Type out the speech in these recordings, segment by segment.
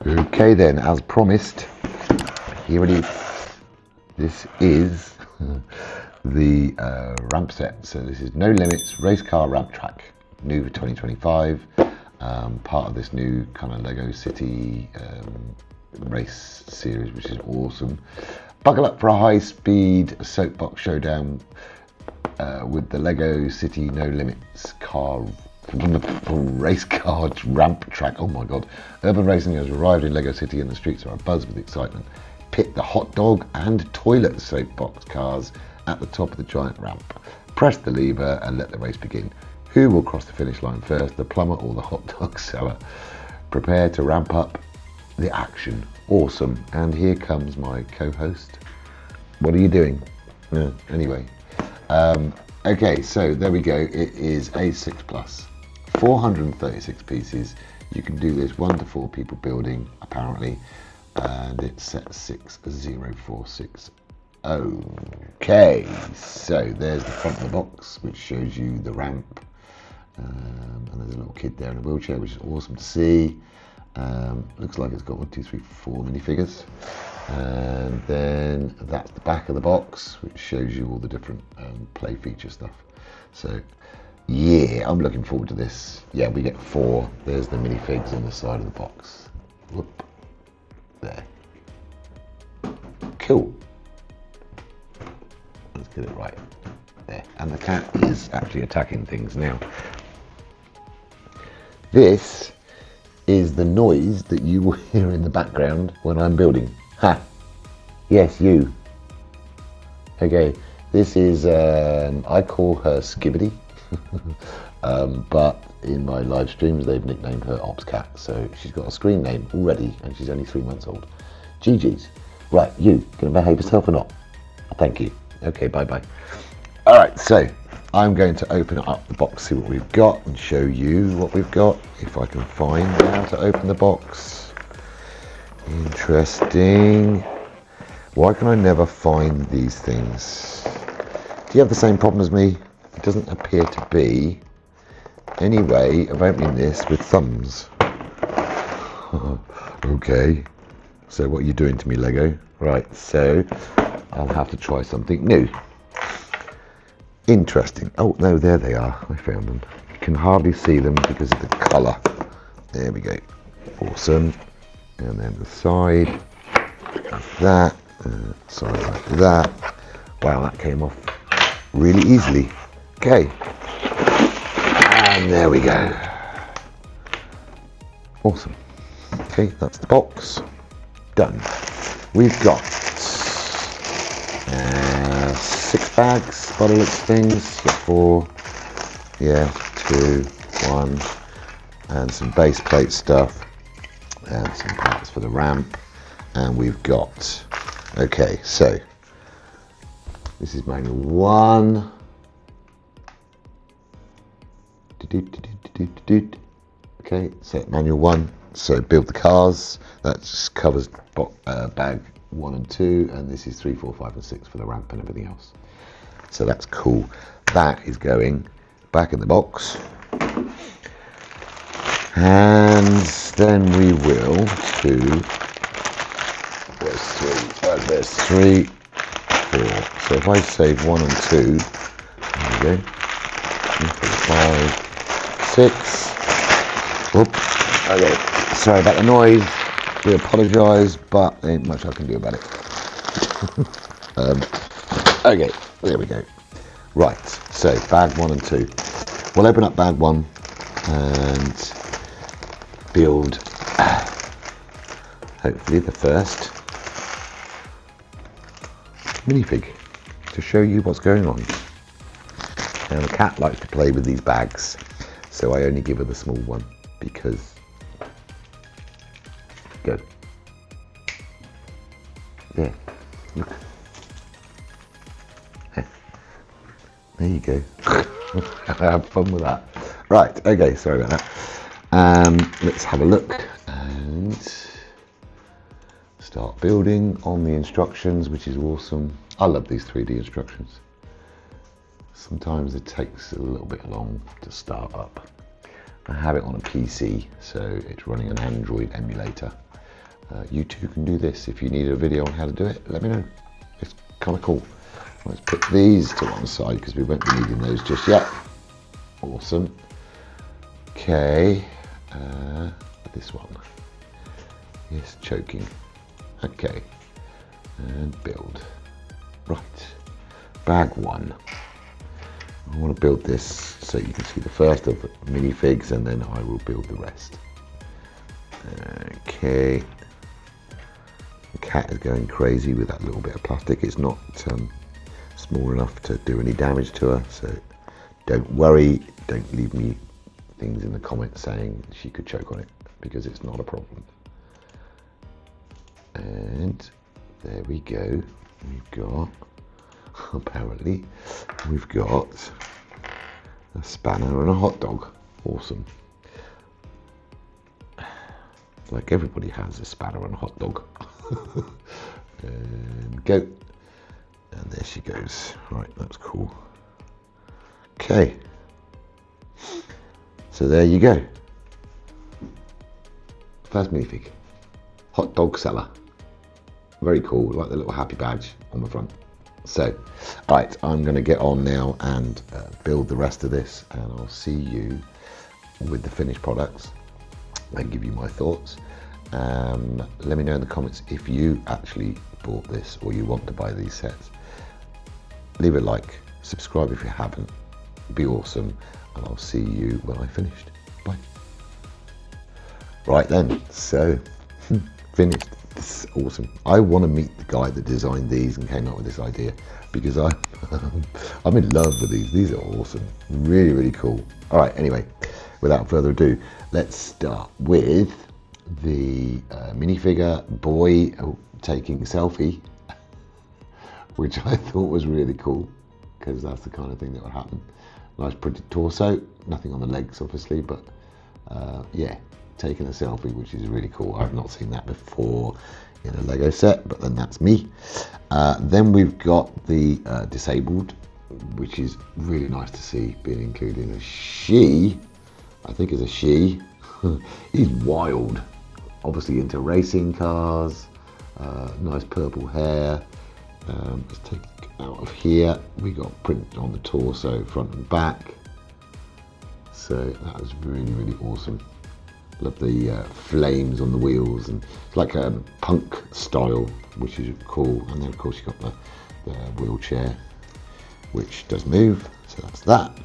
Okay then, as promised, here it is. This is the ramp set. So this is No Limits Race Car Ramp Track, new for 2025. Part of this new kind of Lego City race series, which is awesome. Buckle up for a high-speed soapbox showdown with the Lego City No Limits race car ramp track. Oh my god. Urban racing has arrived in Lego City and the streets are abuzz with excitement. Pit the hot dog and toilet soapbox cars at the top of the giant ramp. Press the lever and let the race begin. Who will cross the finish line first, the plumber or the hot dog seller? Prepare to ramp up the action. Awesome. And here comes my co-host. What are you doing? Anyway. Okay, so there we go. It is A6 Plus. 436 pieces. You can do this 1 to 4 people building, apparently. And it's set 60460. Okay, so there's the front of the box, which shows you the ramp. And there's a little kid there in a wheelchair, which is awesome to see. Looks like it's got 1, 2, 3, 4 minifigures. And then that's the back of the box, which shows you all the different play feature stuff. So yeah, I'm looking forward to this. Yeah, we get 4. There's the minifigs on the side of the box. Whoop. There. Cool. Let's get it right. There. And the cat is actually attacking things now. This is the noise that you will hear in the background when I'm building. Ha! Yes, you. Okay, this is, I call her Skibbity, but in my live streams they've nicknamed her OpsCat, so she's got a screen name already and she's only 3 months old. GG's. Right, you, gonna behave yourself or not? Thank you. Okay, bye-bye. Alright, so I'm going to open up the box, see what we've got, and show you what we've got, if I can find how to open the box. Interesting. Why can I never find these things? Do you have the same problem as me? It doesn't appear to be any way of opening this with thumbs. Okay. So what are you doing to me, Lego? Right, so I'll have to try something new. Interesting. Oh, no, there they are. I found them. You can hardly see them because of the colour. There we go. Awesome. And then the side, like that, side like that. Wow, that came off really easily. Okay. And there we go. Awesome. Okay, that's the box. Done. We've got 6 bags by the looks of things. 4, yeah, 2, 1, and some base plate stuff, and some parts for the ramp. And we've got, okay, so this is manual 1. Okay, so manual 1. So build the cars. That just covers bag 1 and 2, and this is 3, 4, 5, and 6 for the ramp and everything else. So that's cool. That is going back in the box, and then we will do. There's 3, 4. So if I save 1 and 2, there we go. 5, 6. Whoops. Okay. Sorry about the noise. We apologise, but there ain't much I can do about it. Okay, there we go. Right, so bag 1 and 2. We'll open up bag 1 and build, hopefully, the first minifig to show you what's going on. And the cat likes to play with these bags, so I only give her the small one because. Go. There. Look. There you go. Have fun with that. Right, okay, sorry about that. Let's have a look and start building on the instructions, which is awesome. I love these 3D instructions. Sometimes it takes a little bit long to start up. I have it on a PC, so it's running an Android emulator. You too can do this. If you need a video on how to do it, let me know. It's kind of cool. Let's put these to one side because we won't be needing those just yet. Awesome. Okay, this one. Yes, choking. Okay, and build. Right, bag one. I want to build this so you can see the first of the minifigs, and then I will build the rest. Okay. The cat is going crazy with that little bit of plastic. It's not small enough to do any damage to her, so don't worry. Don't leave me things in the comments saying she could choke on it, because it's not a problem. And there we go. We've got, apparently, we've got a spanner and a hot dog. Awesome. Like everybody has a spanner and a hot dog. And go. And there she goes. Right, that's cool. Okay. So there you go. First minifig. Hot dog seller. Very cool, like the little happy badge on the front. So, right, I'm going to get on now and build the rest of this, and I'll see you with the finished products and give you my thoughts. Let me know in the comments if you actually bought this or you want to buy these sets. Leave a like, subscribe if you haven't. Be awesome, and I'll see you when I finished. Bye. Right then, so finished. This is awesome. I want to meet the guy that designed these and came up with this idea, because I'm in love with these. These are awesome. Really, really cool. All right, anyway, without further ado, let's start with the minifigure boy taking a selfie, which I thought was really cool, because that's the kind of thing that would happen. Nice printed torso, nothing on the legs obviously, but yeah, taking a selfie, which is really cool. I've not seen that before in a Lego set, but then that's me. Then we've got the disabled, which is really nice to see being included. A she, I think is a she. He's wild, obviously into racing cars. Nice purple hair. Let's take it out of here. We got print on the torso, front and back. So that was really, really awesome. Love the flames on the wheels, and it's like a punk style, which is cool. And then of course you got the wheelchair, which does move. So that's that.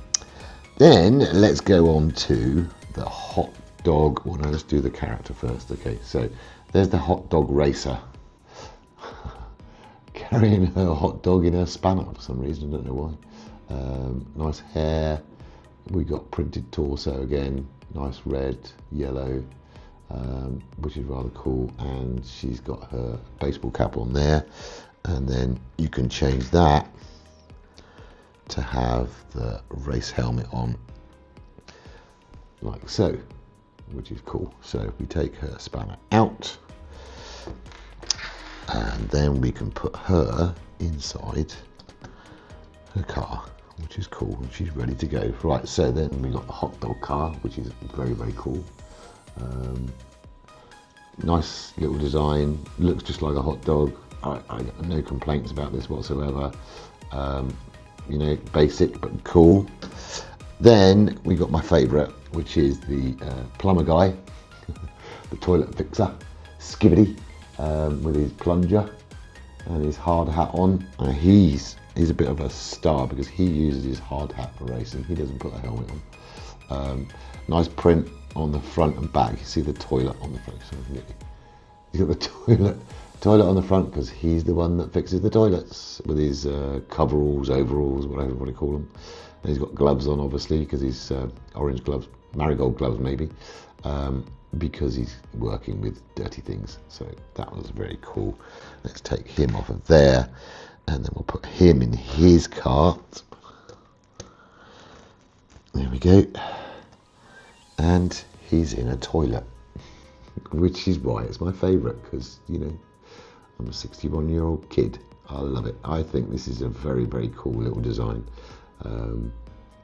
Then let's go on to the hot dog. Well, no, let's do the character first. Okay, so there's the hot dog racer. Carrying her hot dog in her spanner for some reason, I don't know why. Nice hair. We got printed torso again, nice red, yellow, which is rather cool. And she's got her baseball cap on there. And then you can change that to have the race helmet on, like so, which is cool. So we take her spanner out, and then we can put her inside her car, which is cool, and she's ready to go. Right, so then we got the hot dog car, which is very, very cool. Nice little design, looks just like a hot dog. I got no complaints about this whatsoever. You know, basic but cool. Then we got my favourite, which is the plumber guy, the toilet fixer, Skibbity, with his plunger and his hard hat on. He's a bit of a star because he uses his hard hat for racing. He doesn't put a helmet on. Nice print on the front and back. You see the toilet on the front. He's got the toilet on the front because he's the one that fixes the toilets with his coveralls, overalls, whatever you want to call them. And he's got gloves on, obviously, because he's orange gloves, marigold gloves maybe, because he's working with dirty things. So that was very cool. Let's take him off of there, and then we'll put him in his cart. There we go. And he's in a toilet, which is why it's my favourite, because, you know, I'm a 61-year-old kid. I love it. I think this is a very, very cool little design.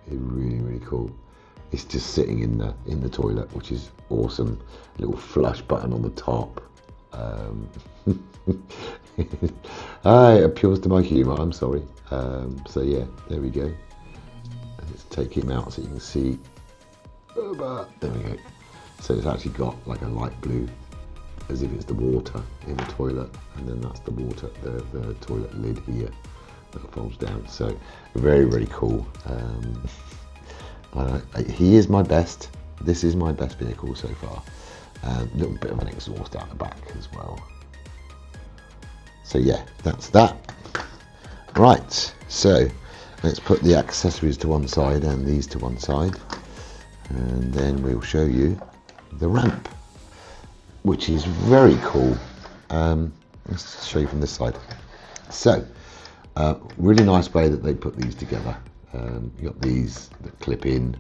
It's really, really cool. It's just sitting in the toilet, which is awesome. Little flush button on the top. It appeals to my humour, I'm sorry. So yeah, there we go. Let's take him out so you can see. There we go. So it's actually got like a light blue, as if it's the water in the toilet, and then that's the water, the toilet lid here that folds down. So very, very cool. He is my best. This is my best vehicle so far. A little bit of an exhaust out the back as well. So yeah, that's that. Right, so let's put the accessories to one side and these to one side, and then we'll show you the ramp, which is very cool. Let's show you from this side. So, really nice way that they put these together. You got these that clip in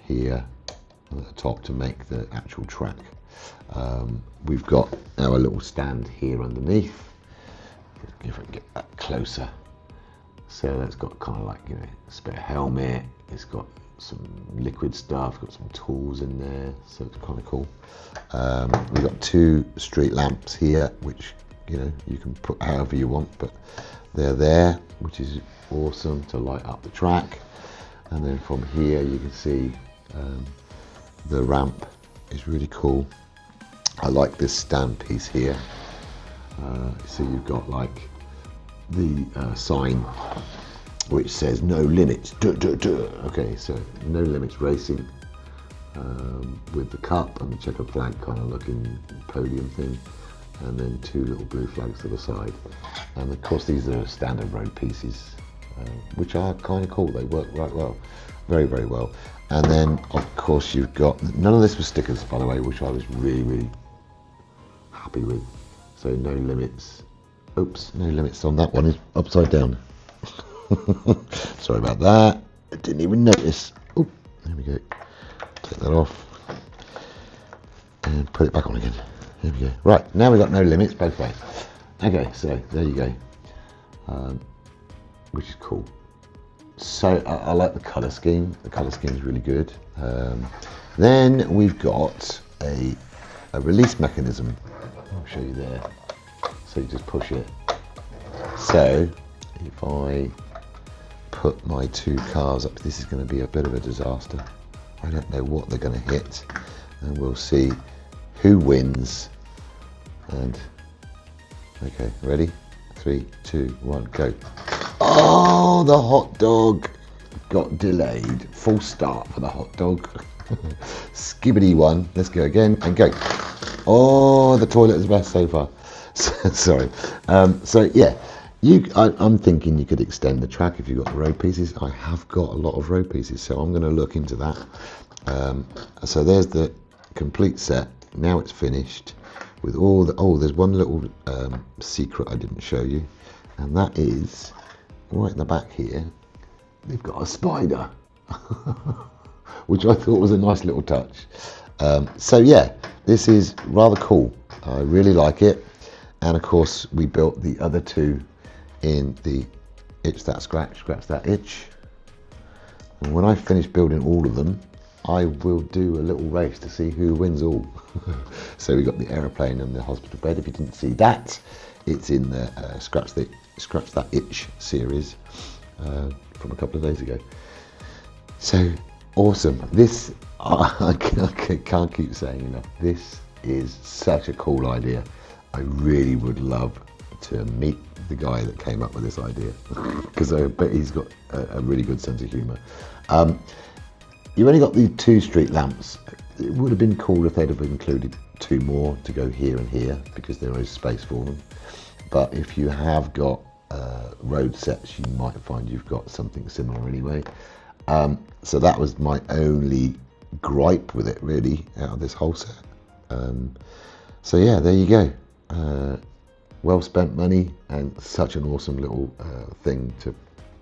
here at the top to make the actual track. We've got our little stand here underneath. If I can get that closer. So that's got kind of like, you know, a spare helmet. It's got some liquid stuff, got some tools in there, so it's kind of cool. We've got two street lamps here, which, you know, you can put however you want, but they're there, which is awesome to light up the track. And then from here you can see the ramp is really cool. I like this stand piece here. So you've got like the sign which says no limits. Okay, so no limits racing, with the cup and the checkered flag kind of looking podium thing, and then two little blue flags to the side. And of course these are standard road pieces, which are kind of cool. They work right well, very, very well. And then of course you've got, none of this was stickers, by the way, which I was really, really happy with. So no limits. Oops, no limits on that one, is upside down. Sorry about that. I didn't even notice. Oh, there we go. Take that off and put it back on again. There we go. Right, now we've got no limits both ways. Okay, so there you go. Which is cool. So I like the colour scheme. The colour scheme is really good. Then we've got a release mechanism. I'll show you there. So you just push it. So if I put my two cars up, this is going to be a bit of a disaster. I don't know what they're going to hit, and we'll see who wins. And okay, ready? 3, 2, 1, go. Oh, the hot dog got delayed. Full start for the hot dog. Skibbity one. Let's go again and go. Oh, the toilet is best so far. Sorry. So yeah, I'm thinking you could extend the track if you've got the road pieces. I have got a lot of road pieces, so I'm going to look into that. So there's the complete set. Now it's finished with all the. Oh, there's one little secret I didn't show you, and that is right in the back here. They've got a spider, which I thought was a nice little touch. So yeah, this is rather cool. I really like it. And of course we built the other two in the itch that scratch that itch. And when I finish building all of them, I will do a little race to see who wins all. So we got the aeroplane and the hospital bed. If you didn't see that, it's in the scratch that itch series from a couple of days ago. So awesome. This I can't keep saying enough. This is such a cool idea. I really would love to meet the guy that came up with this idea, because I bet he's got a really good sense of humour. You've only got the two street lamps. It would have been cool if they'd have included two more to go here and here, because there is space for them. But if you have got road sets, you might find you've got something similar anyway. So that was my only gripe with it, really, out of this whole set. So yeah, there you go. Well spent money, and such an awesome little thing to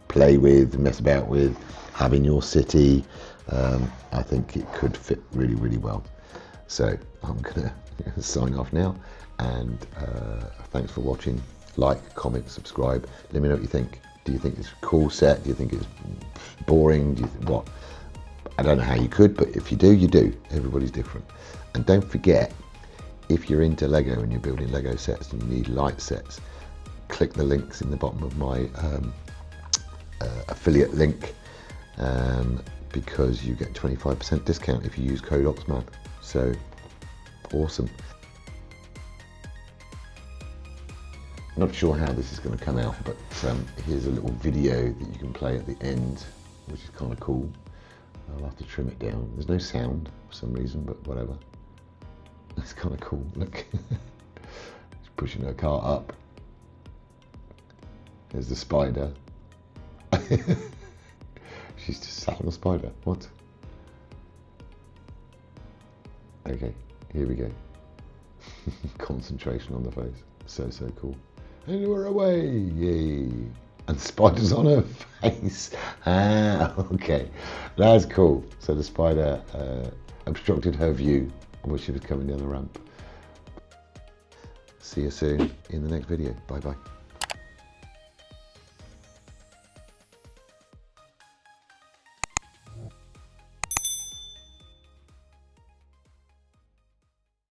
play with, mess about with, have in your city. I think it could fit really, really well. So I'm gonna sign off now, and thanks for watching. Like, comment, subscribe. Let me know what you think. Do you think it's a cool set? Do you think it's boring? Do you what? I don't know how you could, but if you do, you do. Everybody's different. And don't forget, if you're into Lego and you're building Lego sets and you need light sets, click the links in the bottom of my affiliate link, because you get 25% discount if you use code OpsMan. So awesome. Not sure how this is going to come out, but here's a little video that you can play at the end, which is kind of cool. I'll have to trim it down. There's no sound for some reason, but whatever. It's kind of cool. Look, she's pushing her car up. There's the spider. She's just sat on a spider. What? Okay, here we go. Concentration on the face. So cool. And we're away. Yay. And the spider's on her face. Ah, okay. That's cool. So the spider obstructed her view when she was coming down the ramp. See you soon in the next video. Bye bye.